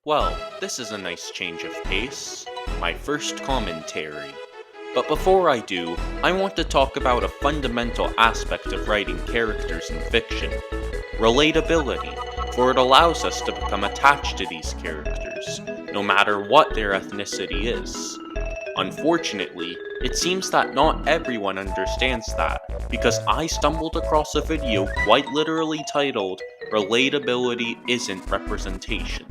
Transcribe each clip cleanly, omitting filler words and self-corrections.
Well, this is a nice change of pace. My first commentary. But before I do, I want to talk about a fundamental aspect of writing characters in fiction. Relatability, for it allows us to become attached to these characters, no matter what their ethnicity is. Unfortunately, it seems that not everyone understands that, because I stumbled across a video quite literally titled, Relatability Isn't Representation.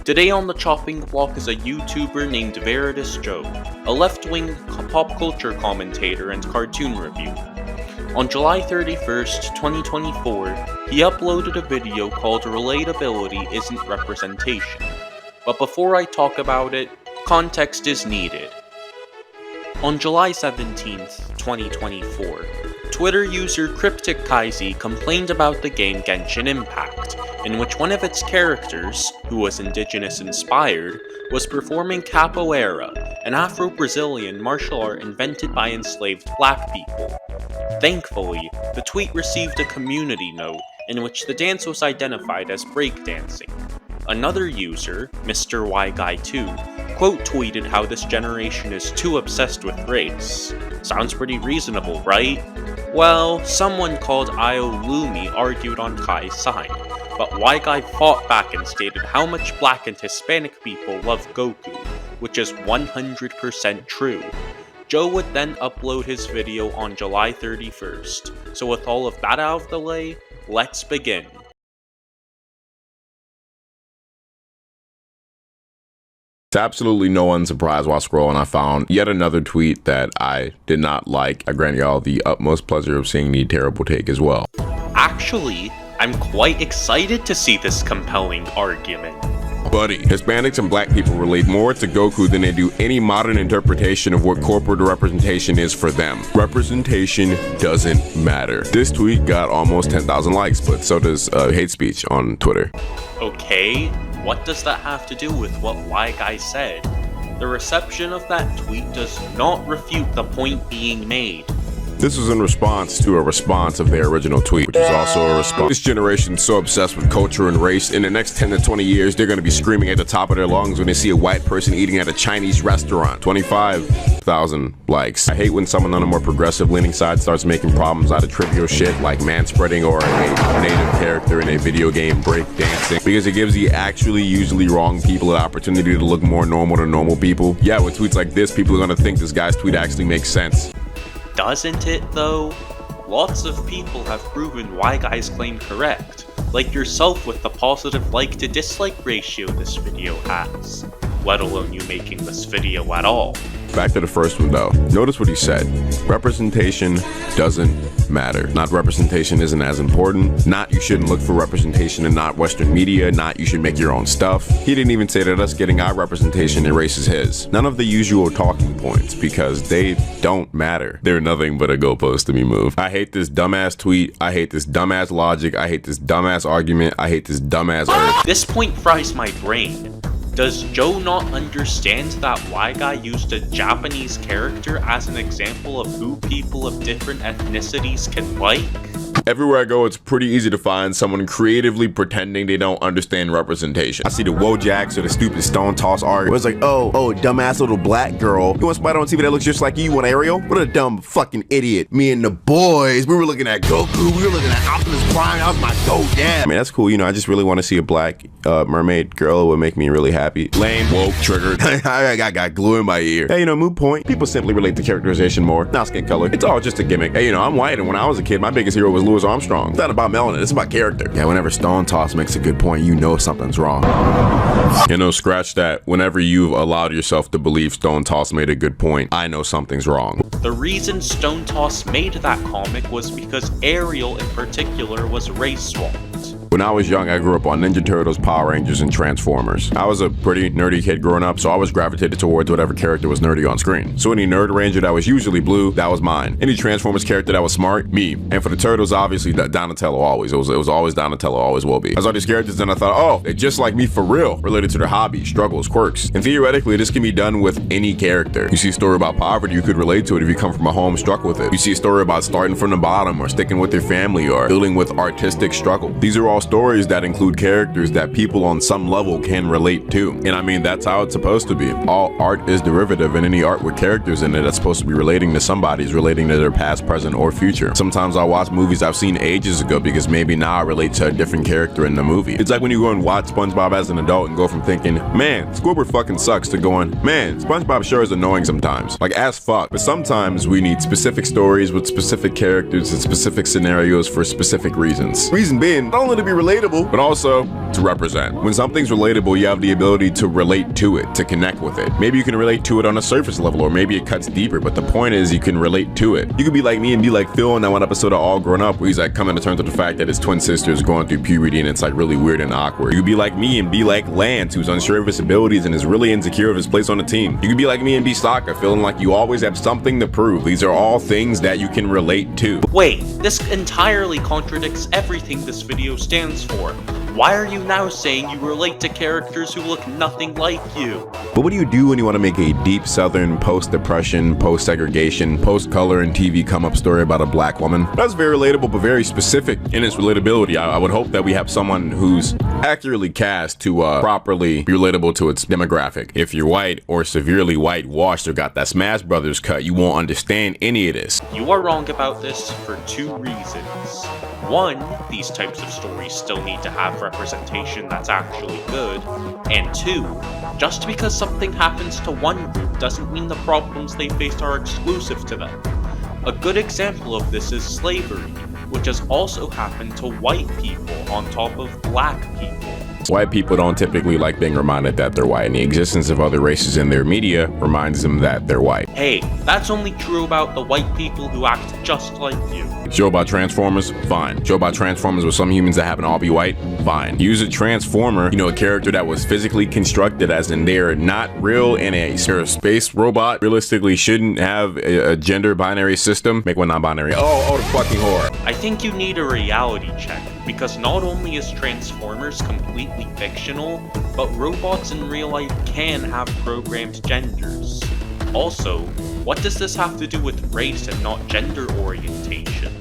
Today on the chopping block is a YouTuber named Veridis Joe, a left-wing pop culture commentator and cartoon reviewer. On July 31st, 2024, he uploaded a video called Relatability Isn't Representation. But before I talk about it, context is needed. On July 17th, 2024, Twitter user CrypticKaizi complained about the game Genshin Impact, in which one of its characters, who was indigenous-inspired, was performing capoeira, an Afro-Brazilian martial art invented by enslaved black people. Thankfully, the tweet received a community note in which the dance was identified as breakdancing. Another user, Mr. YGuy2, quote-tweeted how this generation is too obsessed with race. Sounds pretty reasonable, right? Well, someone called IoLumi argued on Kai's side, but YGuy fought back and stated how much black and Hispanic people love Goku, which is 100% true. Joe would then upload his video on July 31st, so with all of that out of the way, let's begin. To absolutely no one's surprise while scrolling, I found yet another tweet that I did not like. I grant y'all the utmost pleasure of seeing the terrible take as well. Actually, I'm quite excited to see this compelling argument. Buddy, Hispanics and black people relate more to Goku than they do any modern interpretation of what corporate representation is for them. Representation doesn't matter. This tweet got almost 10,000 likes, but so does hate speech on Twitter. Okay, what does that have to do with what YGuy said? The reception of that tweet does not refute the point being made. This was in response to a response of their original tweet, which is also a response. This generation's so obsessed with culture and race, in the next 10 to 20 years, they're gonna be screaming at the top of their lungs when they see a white person eating at a Chinese restaurant. 25,000 likes. I hate when someone on a more progressive leaning side starts making problems out of trivial shit like manspreading or a native character in a video game breakdancing, because it gives the actually usually wrong people an opportunity to look more normal to normal people. Yeah, with tweets like this, people are gonna think this guy's tweet actually makes sense. Doesn't it though? Lots of people have proven YGuy's claim correct, like yourself with the positive like to dislike ratio this video has, let alone you making this video at all. Back to the first one though. Notice what he said. Representation doesn't matter. Not representation isn't as important. Not you shouldn't look for representation in not Western media. Not you should make your own stuff. He didn't even say that us getting our representation erases his. None of the usual talking points, because they don't matter. They're nothing but a goalpost to be moved. I hate this dumbass tweet. I hate this dumbass logic. I hate this dumbass argument. I hate this dumbass earth. This point fries my brain. Does Joe not understand that YGuy used a Japanese character as an example of who people of different ethnicities can like? Everywhere I go, it's pretty easy to find someone creatively pretending they don't understand representation. I see the Wojaks or the stupid stone toss argument. It's like, oh, dumbass little black girl. You want somebody on TV that looks just like you want Ariel? What a dumb fucking idiot. Me and the boys, we were looking at Goku, we were looking at Optimus Prime, I was like, oh yeah. I mean, that's cool, you know, I just really want to see a black mermaid girl. It would make me really happy. Lame, woke, triggered. I got glue in my ear. Hey, you know, moot point. People simply relate to characterization more, not skin color. It's all just a gimmick. Hey, you know, I'm white, and when I was a kid, my biggest hero was Louis Armstrong. It's not about melanin, it's about character. Yeah, whenever Stone Toss makes a good point, you know something's wrong. You know, scratch that. Whenever you've allowed yourself to believe Stone Toss made a good point, I know something's wrong. The reason Stone Toss made that comic was because Ariel in particular was race swapped. When I was young, I grew up on Ninja Turtles, Power Rangers, and Transformers. I was a pretty nerdy kid growing up, so I was gravitated towards whatever character was nerdy on screen. So any Nerd Ranger that was usually blue, that was mine. Any Transformers character that was smart, me. And for the Turtles, obviously, Donatello always. It was always Donatello, always will be. I saw these characters and I thought, oh, they're just like me for real, related to their hobbies, struggles, quirks. And theoretically, this can be done with any character. You see a story about poverty, you could relate to it if you come from a home struck with it. You see a story about starting from the bottom or sticking with your family or dealing with artistic struggle. These are all stories that include characters that people on some level can relate to. And I mean, that's how it's supposed to be. All art is derivative, and any art with characters in it that's supposed to be relating to somebody is relating to their past, present, or future. Sometimes I watch movies I've seen ages ago because maybe now I relate to a different character in the movie. It's like when you go and watch SpongeBob as an adult and go from thinking, man, Squidward fucking sucks, to going, man, SpongeBob sure is annoying sometimes. Like, as fuck. But sometimes we need specific stories with specific characters and specific scenarios for specific reasons. Reason being, not only to be relatable, but also to represent. When something's relatable, you have the ability to relate to it, to connect with it. Maybe you can relate to it on a surface level, or maybe it cuts deeper, but the point is you can relate to it. You could be like me and be like Phil in that one episode of All Grown Up, where he's like coming to terms with the fact that his twin sister is going through puberty and it's like really weird and awkward. You could be like me and be like Lance, who's unsure of his abilities and is really insecure of his place on the team. You could be like me and be Sokka, feeling like you always have something to prove. These are all things that you can relate to. Wait, this entirely contradicts everything this video stands for. Why are you now saying you relate to characters who look nothing like you? But what do you do when you want to make a deep Southern, post-depression, post-segregation, post-color and TV come-up story about a black woman? That's very relatable, but very specific in its relatability. I would hope that we have someone who's accurately cast to properly be relatable to its demographic. If you're white or severely whitewashed or got that Smash Brothers cut, you won't understand any of this. You are wrong about this for two reasons. One, these types of stories still need to have representation that's actually good, and two, just because something happens to one group doesn't mean the problems they face are exclusive to them. A good example of this is slavery, which has also happened to white people on top of black people. White people don't typically like being reminded that they're white, and the existence of other races in their media reminds them that they're white. Hey, that's only true about the white people who act just like you. Show about Transformers? Fine. Show about Transformers with some humans that happen to all be white? Fine. Use a Transformer, a character that was physically constructed, as in they're not real, and a space robot realistically shouldn't have a gender binary system. Make one non-binary. Oh, the fucking horror. I think you need a reality check, because not only is Transformers completely fictional, but robots in real life can have programmed genders. Also, what does this have to do with race and not gender orientation?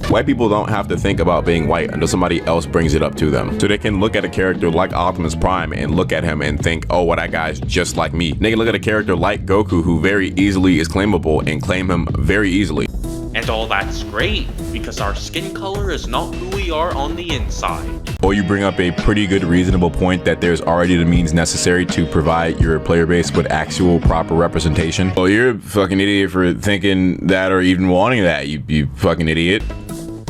White people don't have to think about being white until somebody else brings it up to them. So they can look at a character like Optimus Prime and look at him and think, oh, well, that guy's just like me. They can look at a character like Goku, who very easily is claimable, and claim him very easily. And all that's great, because our skin color is not who we are on the inside. Or you bring up a pretty good reasonable point that there's already the means necessary to provide your player base with actual proper representation. Well, you're a fucking idiot for thinking that or even wanting that, you fucking idiot.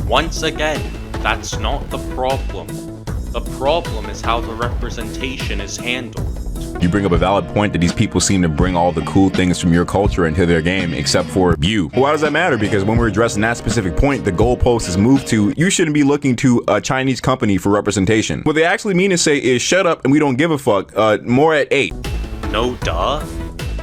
Once again, that's not the problem. The problem is how the representation is handled. You bring up a valid point that these people seem to bring all the cool things from your culture into their game, except for you. Well, why does that matter? Because when we're addressing that specific point, the goalpost is moved to, you shouldn't be looking to a Chinese company for representation. What they actually mean to say is, shut up and we don't give a fuck, more at 8. No duh.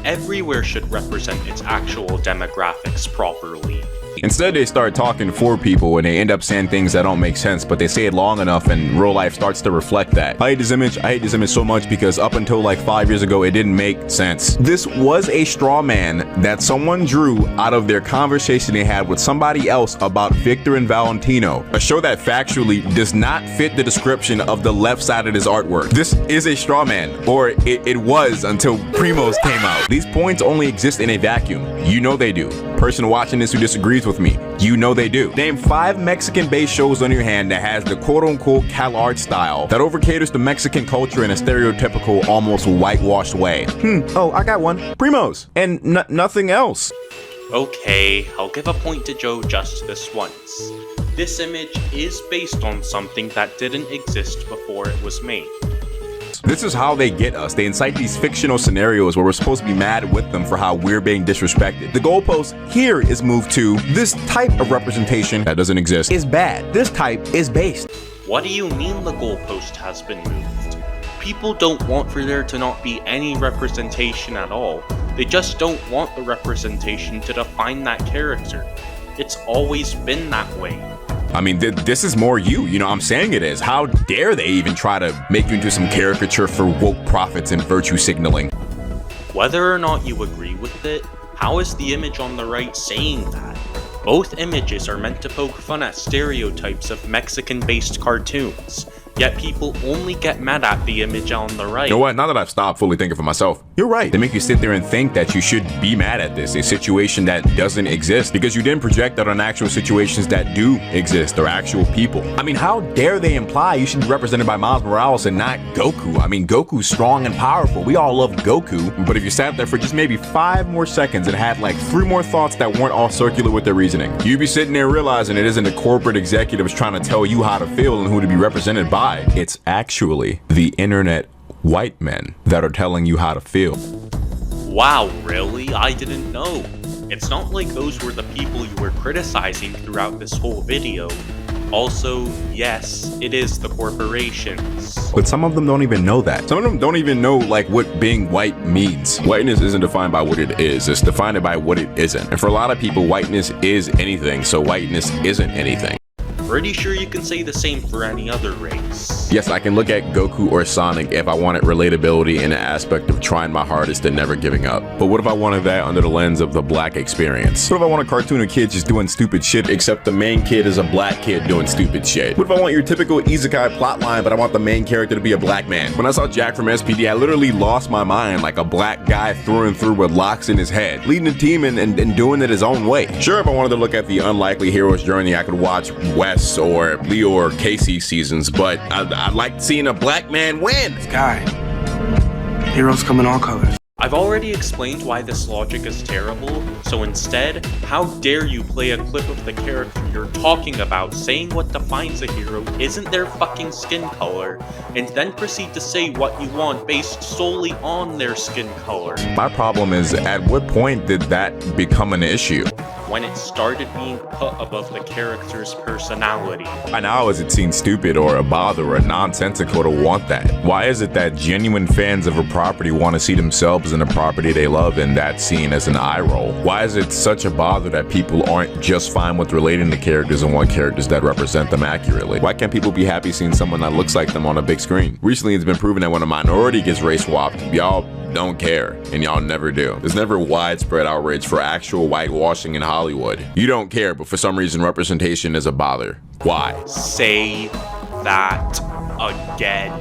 Everywhere should represent its actual demographics properly. Instead, they start talking for people and they end up saying things that don't make sense, but they say it long enough and real life starts to reflect that. I hate this image so much because up until like 5 years ago, it didn't make sense. This was a straw man that someone drew out of their conversation they had with somebody else about Victor and Valentino, a show that factually does not fit the description of the left side of this artwork. This is a straw man, or it was until Primos came out. These points only exist in a vacuum. You know they do. Person watching this who disagrees with me, you know they do. Name 5 Mexican-based shows on your hand that has the quote-unquote CalArt style that over-caters to Mexican culture in a stereotypical, almost whitewashed way. Oh, I got one. Primos. And nothing else. Okay, I'll give a point to Joe just this once. This image is based on something that didn't exist before it was made. This is how they get us. They incite these fictional scenarios where we're supposed to be mad with them for how we're being disrespected. The goalpost here is moved to, this type of representation that doesn't exist is bad. This type is based. What do you mean the goalpost has been moved? People don't want for there to not be any representation at all. They just don't want the representation to define that character. It's always been that way. I mean, this is more you know, I'm saying it is. How dare they even try to make you into some caricature for woke prophets and virtue signaling? Whether or not you agree with it, how is the image on the right saying that? Both images are meant to poke fun at stereotypes of Mexican-based cartoons, yet people only get mad at the image on the right. You know what? Now that I've stopped fully thinking for myself, you're right. They make you sit there and think that you should be mad at this, a situation that doesn't exist, because you didn't project that on actual situations that do exist, or actual people. I mean, how dare they imply you should be represented by Miles Morales and not Goku? I mean, Goku's strong and powerful. We all love Goku, but if you sat there for just maybe 5 more seconds and had like 3 more thoughts that weren't all circular with their reasoning, you'd be sitting there realizing it isn't the corporate executives trying to tell you how to feel and who to be represented by. It's actually the internet white men that are telling you how to feel. Wow, really? I didn't know. It's not like those were the people you were criticizing throughout this whole video. Also, yes, it is the corporations. But some of them don't even know that. Some of them don't even know like what being white means. Whiteness isn't defined by what it is, it's defined by what it isn't. And for a lot of people, whiteness is anything, so whiteness isn't anything. Pretty sure you can say the same for any other race. Yes, I can look at Goku or Sonic if I wanted relatability in the aspect of trying my hardest and never giving up. But what if I wanted that under the lens of the black experience? What if I want a cartoon of kids just doing stupid shit, except the main kid is a black kid doing stupid shit? What if I want your typical isekai plotline, but I want the main character to be a black man? When I saw Jack from SPD, I literally lost my mind, like a black guy through and through with locks in his head, leading the team and doing it his own way. Sure, if I wanted to look at the unlikely hero's journey, I could watch Wes or Leo or Casey seasons, but I like seeing a black man win. Guy, heroes come in all colors. I've already explained why this logic is terrible, so instead, how dare you play a clip of the character you're talking about saying what defines a hero isn't their fucking skin color, and then proceed to say what you want based solely on their skin color. My problem is, at what point did that become an issue? When it started being put above the character's personality. By now, is it seen stupid or a bother or nonsensical to want that? Why is it that genuine fans of a property want to see themselves in a property they love and that's seen as an eye roll? Why is it such a bother that people aren't just fine with relating to characters and want characters that represent them accurately? Why can't people be happy seeing someone that looks like them on a big screen? Recently, it's been proven that when a minority gets race swapped, y'all don't care, and y'all never do. There's never widespread outrage for actual whitewashing in Hollywood. You don't care, but for some reason representation is a bother. Why? Say that again.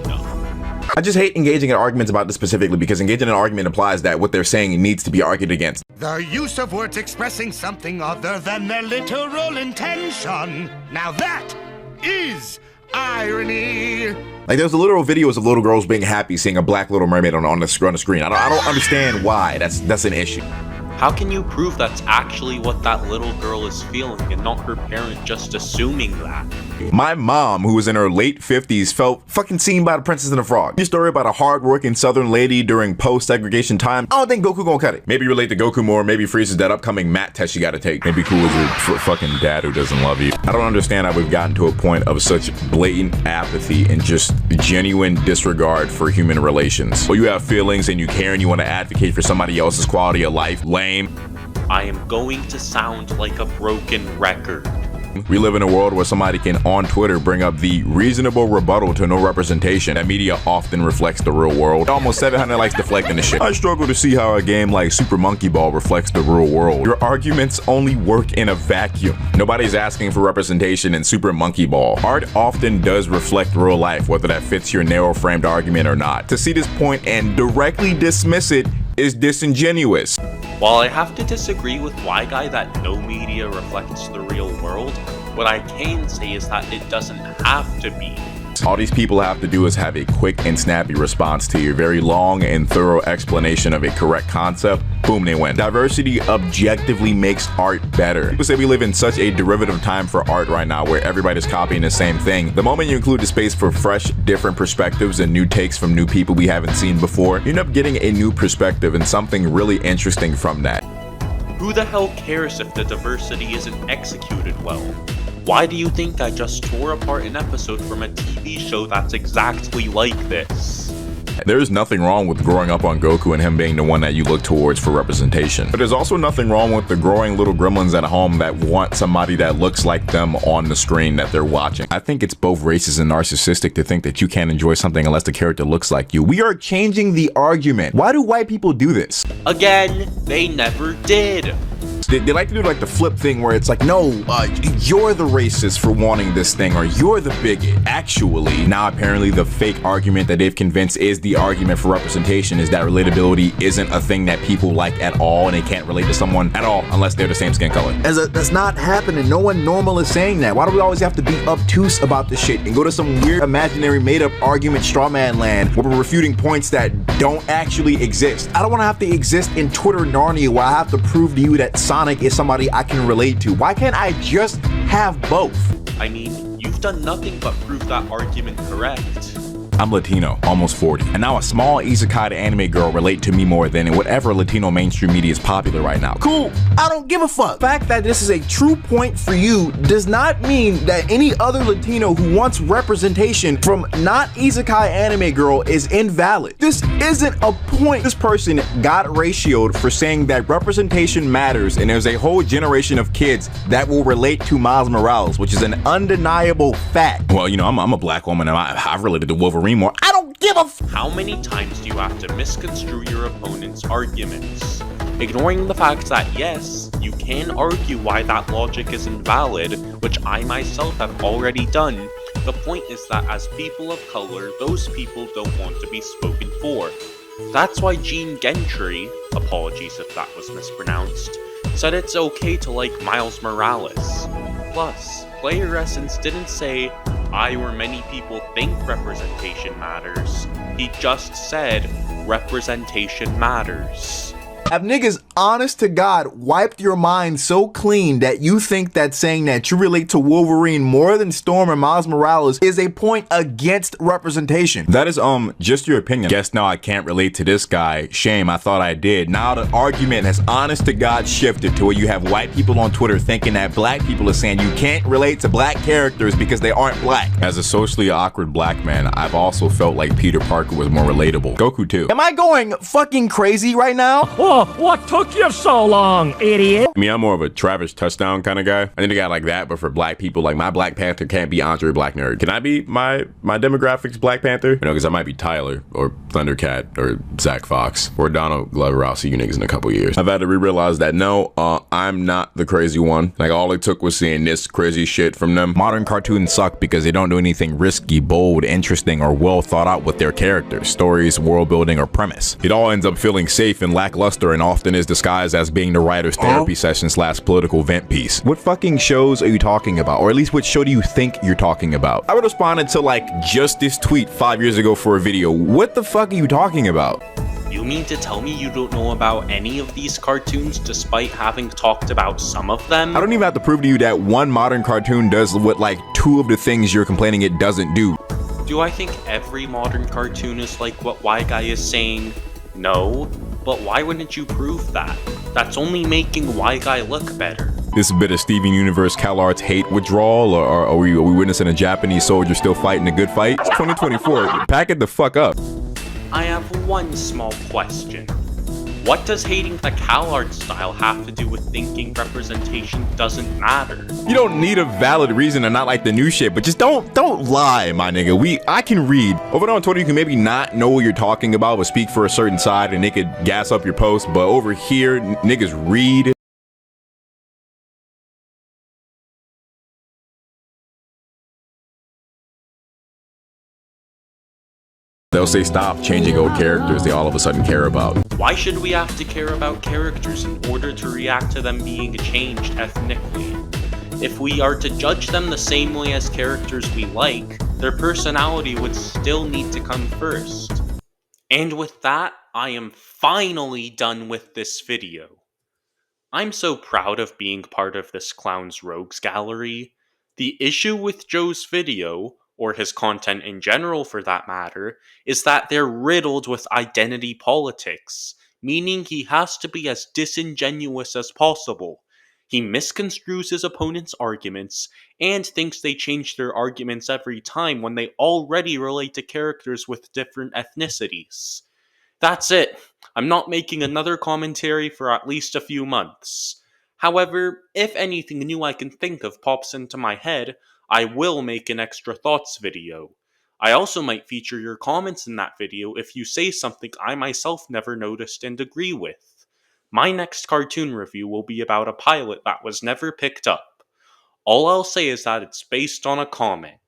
I just hate engaging in arguments about this specifically, because engaging in an argument implies that what they're saying needs to be argued against. The use of words expressing something other than their literal intention. Now that is irony. Like, there's literal videos of little girls being happy seeing a black Little Mermaid on the screen. I don't understand why that's an issue. How can you prove that's actually what that little girl is feeling and not her parent just assuming that? My mom, who was in her late 50s, felt fucking seen by The Princess and the Frog. Your story about a hardworking southern lady during post-segregation time, I don't think Goku gonna cut it. Maybe relate to Goku more, maybe freezes that upcoming math test you gotta take. Maybe cool as your fucking dad who doesn't love you. I don't understand how we've gotten to a point of such blatant apathy and just genuine disregard for human relations. Well, you have feelings and you care and you want to advocate for somebody else's quality of life. Lame. I am going to sound like a broken record. We live in a world where somebody can, on Twitter, bring up the reasonable rebuttal to no representation. That media often reflects the real world. Almost 700 likes deflecting the shit. I struggle to see how a game like Super Monkey Ball reflects the real world. Your arguments only work in a vacuum. Nobody's asking for representation in Super Monkey Ball. Art often does reflect real life, whether that fits your narrow-framed argument or not. To see this point and directly dismiss it is disingenuous. While I have to disagree with Guy that no media reflects the real world, what I can say is that it doesn't have to be. All these people have to do is have a quick and snappy response to your very long and thorough explanation of a correct concept. Boom, they win. Diversity objectively makes art better. People say we live in such a derivative time for art right now where everybody's copying the same thing. The moment you include the space for fresh, different perspectives and new takes from new people we haven't seen before, you end up getting a new perspective and something really interesting from that. Who the hell cares if the diversity isn't executed well? Why do you think I just tore apart an episode from a TV show that's exactly like this? There's nothing wrong with growing up on Goku and him being the one that you look towards for representation. But there's also nothing wrong with the growing little gremlins at home that want somebody that looks like them on the screen that they're watching. I think it's both racist and narcissistic to think that you can't enjoy something unless the character looks like you. We are changing the argument. Why do white people do this? Again, they never did. They like to do like the flip thing where it's like, no, you're the racist for wanting this thing, or you're the bigot. Actually, now apparently the fake argument that they've convinced is the argument for representation is that relatability isn't a thing that people like at all, and they can't relate to someone at all unless they're the same skin color. That's not happening. No one normal is saying that. Why do we always have to be obtuse about this shit and go to some weird imaginary made-up argument straw man land where we're refuting points that don't actually exist? I don't want to have to exist in Twitter Narnia where I have to prove to you that Sonic is somebody I can relate to. Why can't I just have both? I mean, you've done nothing but prove that argument correct. I'm Latino, almost 40, and now a small isekai anime girl relate to me more than whatever Latino mainstream media is popular right now. Cool, I don't give a fuck. The fact that this is a true point for you does not mean that any other Latino who wants representation from not isekai anime girl is invalid. This isn't a point. This person got ratioed for saying that representation matters, and there's a whole generation of kids that will relate to Miles Morales, which is an undeniable fact. Well, you know, I'm a black woman, and I've related to Wolverine more. I don't give a How many times do you have to misconstrue your opponent's arguments? Ignoring the fact that yes, you can argue why that logic is invalid, which I myself have already done. The point is that as people of color, those people don't want to be spoken for. That's why Gene Gentry, apologies if that was mispronounced, said it's okay to like Miles Morales. Plus, Player Essence didn't say, or many people think representation matters. He just said, representation matters. Have niggas, honest to God, wiped your mind so clean that you think that saying that you relate to Wolverine more than Storm and Miles Morales is a point against representation? That is just your opinion. Guess now I can't relate to this guy. Shame, I thought I did. Now the argument has honest to God shifted to where you have white people on Twitter thinking that black people are saying you can't relate to black characters because they aren't black. As a socially awkward black man, I've also felt like Peter Parker was more relatable. Goku too. Am I going fucking crazy right now? What took you so long, idiot? I mean, I'm more of a Travis Touchdown kind of guy. I think a guy like that, but for black people, like my Black Panther can't be Andre Black Nerd. Can I be my demographics Black Panther? You know, because I might be Tyler or Thundercat or Zach Fox or Donald Glover. I'll see you niggas in a couple years. I've had to re-realize that no, I'm not the crazy one. Like all it took was seeing this crazy shit from them. Modern cartoons suck because they don't do anything risky, bold, interesting, or well thought out with their characters, stories, world building, or premise. It all ends up feeling safe and lackluster and often is disguised as being the writer's therapy session / political vent piece. What fucking shows are you talking about? Or at least what show do you think you're talking about? I would responded to like just this tweet 5 years ago for a video. What the fuck are you talking about? You mean to tell me you don't know about any of these cartoons despite having talked about some of them? I don't even have to prove to you that one modern cartoon does what like 2 of the things you're complaining it doesn't do. Do I think every modern cartoon is like what Y Guy is saying? No, but why wouldn't you prove that? That's only making Y Guy look better. This a bit of Steven Universe CalArts hate withdrawal, or are we witnessing a Japanese soldier still fighting a good fight? It's 2024, pack it the fuck up. I have one small question. What does hating the CalArts style have to do with thinking representation doesn't matter? You don't need a valid reason to not like the new shit, but just don't lie, my nigga. I can read. Over there on Twitter, you can maybe not know what you're talking about, but speak for a certain side and they could gas up your post. But over here, niggas read. They'll say stop changing old characters they all of a sudden care about. Why should we have to care about characters in order to react to them being changed ethnically? If we are to judge them the same way as characters we like, their personality would still need to come first. And with that, I am finally done with this video. I'm so proud of being part of this clown's rogues gallery. The issue with Joe's video, or his content in general for that matter, is that they're riddled with identity politics, meaning he has to be as disingenuous as possible. He misconstrues his opponent's arguments, and thinks they change their arguments every time when they already relate to characters with different ethnicities. That's it. I'm not making another commentary for at least a few months. However, if anything new I can think of pops into my head, I will make an extra thoughts video. I also might feature your comments in that video if you say something I myself never noticed and agree with. My next cartoon review will be about a pilot that was never picked up. All I'll say is that it's based on a comic.